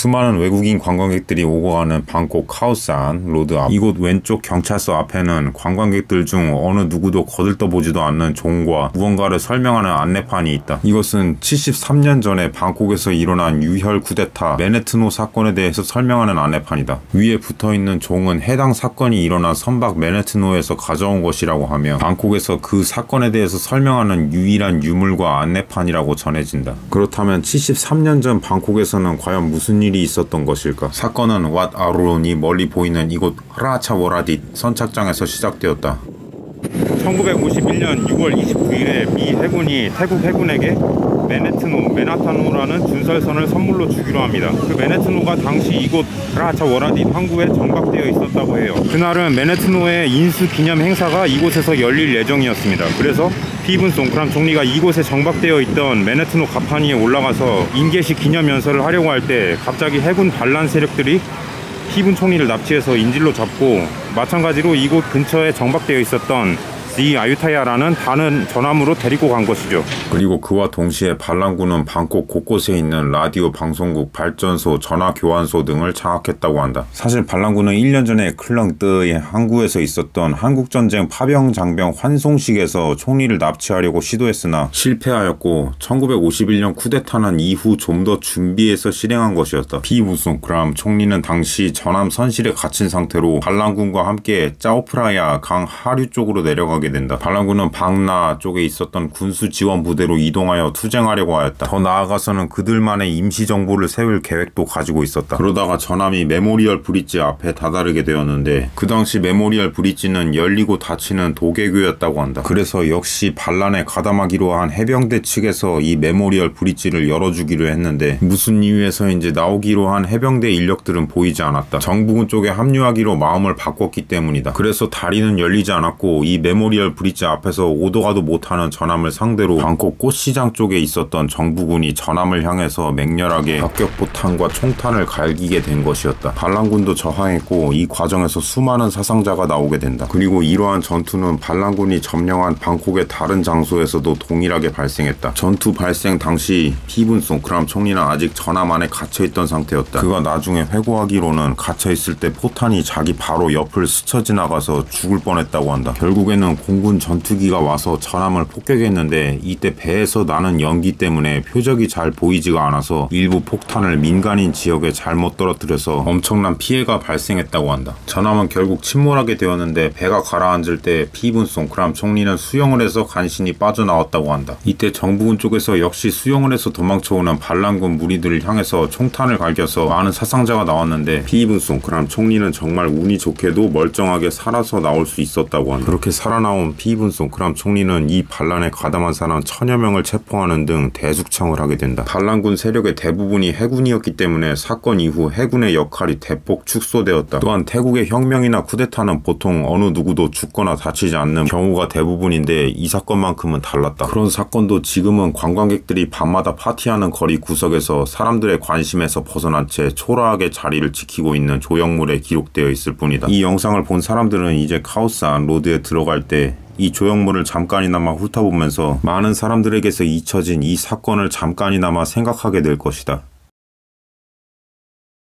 수많은 외국인 관광객들이 오고 가는 방콕 카오산 로드 앞, 이곳 왼쪽 경찰서 앞에는 관광객들 중 어느 누구도 거들떠보지도 않는 종과 무언가를 설명하는 안내판이 있다. 이것은 73년 전에 방콕에서 일어난 유혈 쿠데타 맨해튼호 사건에 대해서 설명하는 안내판이다. 위에 붙어있는 종은 해당 사건이 일어난 선박 맨해튼호에서 가져온 것이라고 하며 방콕에서 그 사건에 대해서 설명하는 유일한 유물과 안내판이라고 전해진다. 그렇다면 73년 전 방콕에서는 과연 무슨 일이 있었던 것일까? 사건은 왓 아루론이 멀리 보이는 이곳 라차워라딧 선착장에서 시작되었다. 1951년 6월 29일에 미 해군이 태국 해군에게 맨하탄호라는 준설선을 선물로 주기로 합니다. 그 맨해튼호가 당시 이곳 라차워라딧 항구에 정박되어 있었다고 해요. 그날은 맨해튼호의 인수 기념 행사가 이곳에서 열릴 예정이었습니다. 그래서 피븐 송크람 총리가 이곳에 정박되어 있던 맨해튼호 갑판 위에 올라가서 인계식 기념 연설을 하려고 할 때 갑자기 해군 반란 세력들이 피븐 총리를 납치해서 인질로 잡고, 마찬가지로 이곳 근처에 정박되어 있었던 아유타야라는 다른 전함으로 데리고 간 것이죠. 그리고 그와 동시에 반란군은 방콕 곳곳에 있는 라디오 방송국, 발전소, 전화교환소 등을 장악했다고 한다. 사실 반란군은 1년 전에 클렁뜨의 항구에서 있었던 한국전쟁 파병 장병 환송식에서 총리를 납치하려고 시도했으나 실패하였고, 1951년 쿠데타는 이후 좀 더 준비해서 실행한 것이었다. 피부송크람 총리는 당시 전함 선실에 갇힌 상태로 반란군과 함께 짜오프라야 강 하류 쪽으로 내려가게 된다. 반란군은 방나 쪽에 있었던 군수 지원 부대로 이동하여 투쟁하려고 하였다. 더 나아가서는 그들만의 임시 정부를 세울 계획도 가지고 있었다. 그러다가 전함이 메모리얼 브릿지 앞에 다다르게 되었는데, 그 당시 메모리얼 브릿지는 열리고 닫히는 도계교였다고 한다. 그래서 역시 반란에 가담하기로 한 해병대 측에서 이 메모리얼 브릿지를 열어주기로 했는데, 무슨 이유에서인지 나오기로 한 해병대 인력들은 보이지 않았다. 정부군 쪽에 합류하기로 마음을 바꿨기 때문이다. 그래서 다리는 열리지 않았고, 이 메모리얼 브릿지 앞에서 오도 가도 못하는 전함을 상대로 방콕 꽃시장 쪽에 있었던 정부군이 전함을 향해서 맹렬하게 박격포탄과 총탄을 갈기게 된 것이었다. 반란군도 저항했고, 이 과정에서 수많은 사상자가 나오게 된다. 그리고 이러한 전투는 반란군이 점령한 방콕의 다른 장소에서도 동일하게 발생했다. 전투 발생 당시 피븐 송크람 총리는 아직 전함 안에 갇혀있던 상태였다. 그가 나중에 회고하기로는 갇혀있을 때 포탄이 자기 바로 옆을 스쳐 지나가서 죽을 뻔했다고 한다. 결국에는 공군 전투기가 와서 전함을 폭격했는데, 이때 배에서 나는 연기 때문에 표적이 잘 보이지가 않아서 일부 폭탄을 민간인 지역에 잘못 떨어뜨려서 엄청난 피해가 발생했다고 한다. 전함은 결국 침몰하게 되었는데, 배가 가라앉을 때 피븐 송크람 총리는 수영을 해서 간신히 빠져나왔다고 한다. 이때 정부군 쪽에서 역시 수영을 해서 도망쳐오는 반란군 무리들을 향해서 총탄을 갈겨서 많은 사상자가 나왔는데, 피븐 송크람 총리는 정말 운이 좋게도 멀쩡하게 살아서 나올 수 있었다고 한다. 그렇게 살아나온 피븐 송크람 총리는 이 반란에 가담한 사람 1000여 명을 체포하는 등 대숙청을 하게 된다. 반란군 세력의 대부분이 해군이었기 때문에 사건 이후 해군의 역할이 대폭 축소되었다. 또한 태국의 혁명이나 쿠데타는 보통 어느 누구도 죽거나 다치지 않는 경우가 대부분인데, 이 사건만큼은 달랐다. 그런 사건도 지금은 관광객들이 밤마다 파티하는 거리 구석에서 사람들의 관심에서 벗어난 채 초라하게 자리를 지키고 있는 조형물에 기록되어 있을 뿐이다. 이 영상을 본 사람들은 이제 카오산 로드에 들어갈 때 이 조형물을 잠깐이나마 훑어보면서 많은 사람들에게서 잊혀진 이 사건을 잠깐이나마 생각하게 될 것이다.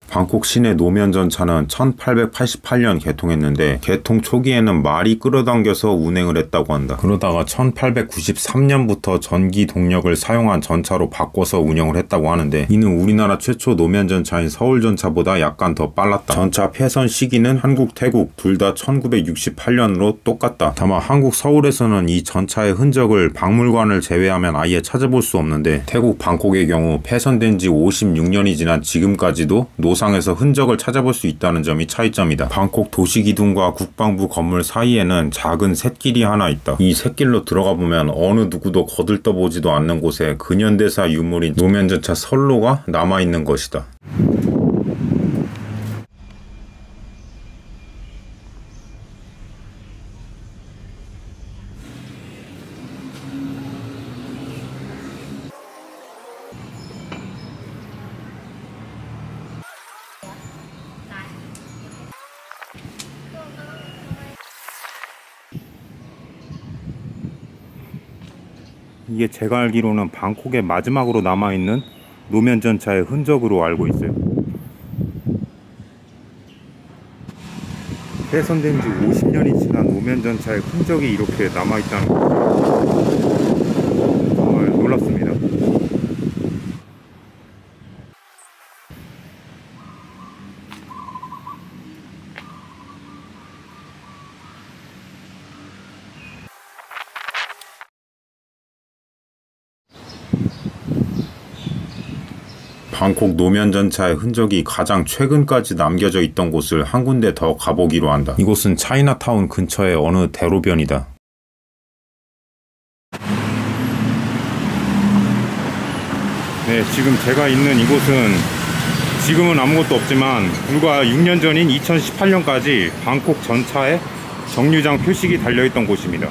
방콕 시내 노면 전차는 1888년 개통했는데, 개통 초기에는 말이 끌어당겨서 운행을 했다고 한다. 그러다가 1893년부터 전기 동력을 사용한 전차로 바꿔서 운영을 했다고 하는데, 이는 우리나라 최초 노면 전차인 서울 전차보다 약간 더 빨랐다. 전차 폐선 시기는 한국, 태국 둘 다 1968년으로 똑같다. 다만 한국 서울에서는 이 전차의 흔적을 박물관을 제외하면 아예 찾아볼 수 없는데, 태국 방콕의 경우 폐선된 지 56년이 지난 지금까지도 노상에서 흔적을 찾아볼 수 있다는 점이 차이점이다. 방콕 도시기둥과 국방부 건물 사이에는 작은 샛길이 하나 있다. 이 샛길로 들어가 보면 어느 누구도 거들떠보지도 않는 곳에 근현대사 유물인 노면전차 선로가 남아있는 것이다. 이게 제가 알기로는 방콕의 마지막으로 남아있는 노면전차의 흔적으로 알고 있어요. 훼손된 지 50년이 지난 노면 전차의 흔적이 이렇게 남아있다는 거 정말 놀랍습니다. 방콕 노면 전차의 흔적이 가장 최근까지 남겨져 있던 곳을 한 군데 더 가보기로 한다. 이곳은 차이나타운 근처의 어느 대로변이다. 네, 지금 제가 있는 이곳은 지금은 아무것도 없지만 불과 6년 전인 2018년까지 방콕 전차에 정류장 표식이 달려있던 곳입니다.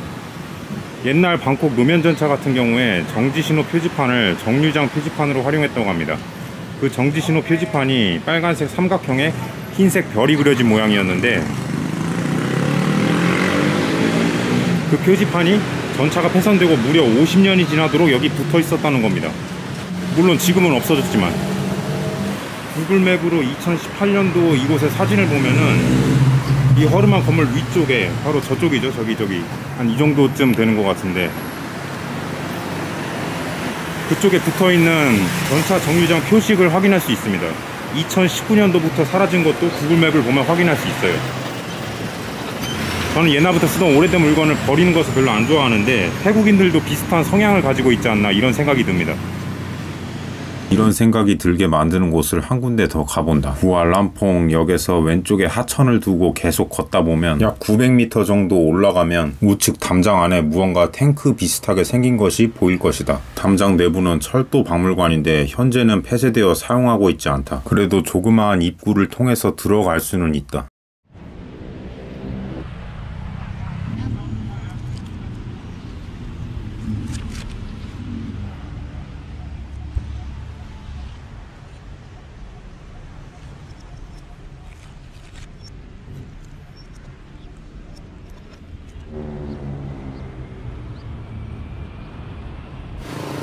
옛날 방콕 노면 전차 같은 경우에 정지신호 표지판을 정류장 표지판으로 활용했다고 합니다. 그 정지신호 표지판이 빨간색 삼각형에 흰색 별이 그려진 모양이었는데, 그 표지판이 전차가 폐선되고 무려 50년이 지나도록 여기 붙어 있었다는 겁니다. 물론 지금은 없어졌지만 구글맵으로 2018년도 이곳의 사진을 보면은 이 허름한 건물 위쪽에, 바로 저쪽이죠, 저기 한 이 정도쯤 되는 것 같은데, 그쪽에 붙어있는 전차 정류장 표식을 확인할 수 있습니다. 2019년도부터 사라진 것도 구글맵을 보면 확인할 수 있어요. 저는 옛날부터 쓰던 오래된 물건을 버리는 것을 별로 안 좋아하는데 태국인들도 비슷한 성향을 가지고 있지 않나, 이런 생각이 듭니다. 이런 생각이 들게 만드는 곳을 한 군데 더 가본다. 구알람퐁 역에서 왼쪽에 하천을 두고 계속 걷다 보면 약 900m 정도 올라가면 우측 담장 안에 무언가 탱크 비슷하게 생긴 것이 보일 것이다. 담장 내부는 철도 박물관인데 현재는 폐쇄되어 사용하고 있지 않다. 그래도 조그마한 입구를 통해서 들어갈 수는 있다.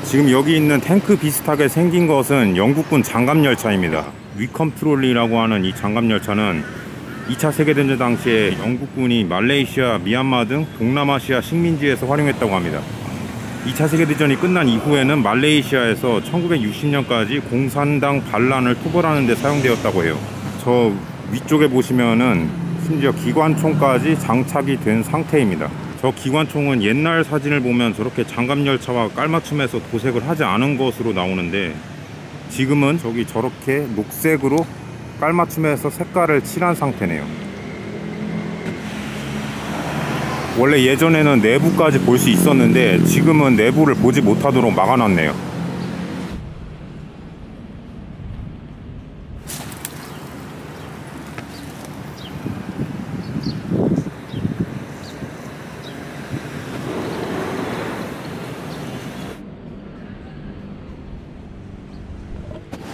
지금 여기 있는 탱크 비슷하게 생긴 것은 영국군 장갑열차입니다. 위컴트롤리라고 하는 이 장갑열차는 2차 세계대전 당시에 영국군이 말레이시아, 미얀마 등 동남아시아 식민지에서 활용했다고 합니다. 2차 세계대전이 끝난 이후에는 말레이시아에서 1960년까지 공산당 반란을 투벌하는 데 사용되었다고 해요. 저 위쪽에 보시면은 심지어 기관총까지 장착이 된 상태입니다. 저 기관총은 옛날 사진을 보면 저렇게 장갑열차와 깔맞춤해서 도색을 하지 않은 것으로 나오는데, 지금은 저기 저렇게 녹색으로 깔맞춤해서 색깔을 칠한 상태네요. 원래 예전에는 내부까지 볼 수 있었는데 지금은 내부를 보지 못하도록 막아놨네요.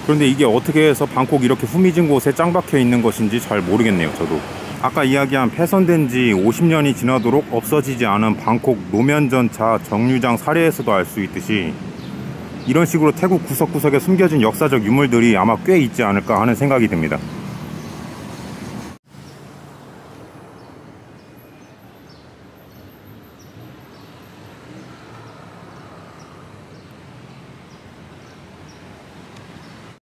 그런데 이게 어떻게 해서 방콕 이렇게 후미진 곳에 짱 박혀 있는 것인지 잘 모르겠네요. 저도 아까 이야기한 폐선된 지 50년이 지나도록 없어지지 않은 방콕 노면전차 정류장 사례에서도 알 수 있듯이 이런 식으로 태국 구석구석에 숨겨진 역사적 유물들이 아마 꽤 있지 않을까 하는 생각이 듭니다.